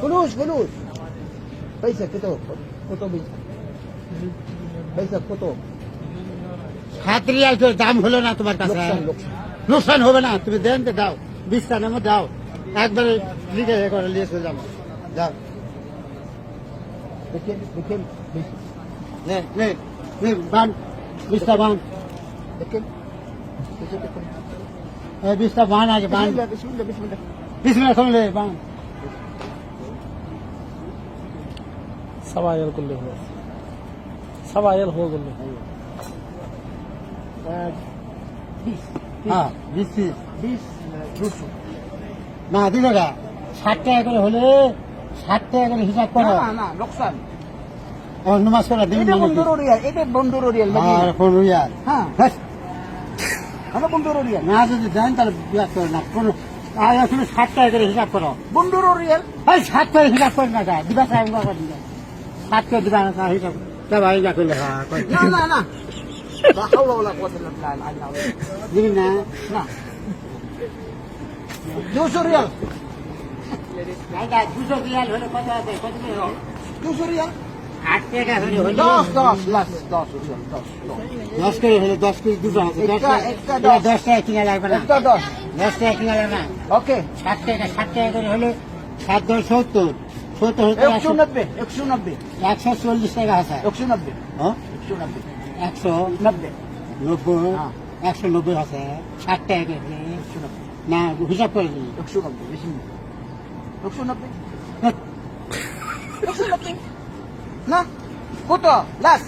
ফুলুস পয়সা কত পয়সা কত 7 রিয়াল তো দাম হলো না তোমার কাছে লোকসান হবে না তুমি দেন তো দাও 20 টাকার মধ্যে দাও একবারে লিখে করে নিয়ে চলে যাবো যাও দেখেন নে নে নে বান 20 টাকা বান দেখেন 20 টাকা বান আগে বান বিসমিল্লাহ বিসমিল্লাহ করলে বান سبعة ريال كله هو 7 ريال هو كله হ্যাঁ 20 200 না দিল না 60 টাকা করে হলে 60 টাকা করে হিসাব করো না লোকসান অন্য মাস করে দিন এটা বন্ধুর রিয়াল আর কোন রিয়াল হ্যাঁ আমরা বন্ধুর রিয়াল না যদি দেন তাহলে বিয়ার করে না কোনো আর আসলে 60 টাকা করে হিসাব করো বন্ধুর রিয়াল এই 60 টাকা হিসাব করে না যা দিবা সাহেব বাবা দিবা 60 টাকা দিবা না হিসাব তা ভাই যা করলে হ্যাঁ না لا حول ولا قوة إلا بالله العلي العظيم দিবি না না 200 রিয়াল দাদা 200 রিয়াল হলে কত হবে কত করে হবে 200 রিয়াল 8 টাকা হলে হলে 10 লাখ 10 রিয়াল 10 করে হলে 10 করে 200 হবে 10 টাকা কিনা লাগবে না একটা 10 টাকা কিনা লাগবে না ওকে 60 টাকা করে হলে 7 10 70 70 হতে 190 140 টাকা আছে 190 হ্যাঁ 190 190 হ্যাঁ 190 আছে 60 টাকা করে না হিসাব করে দিন 190 বেশি 190 না কত লাস্ট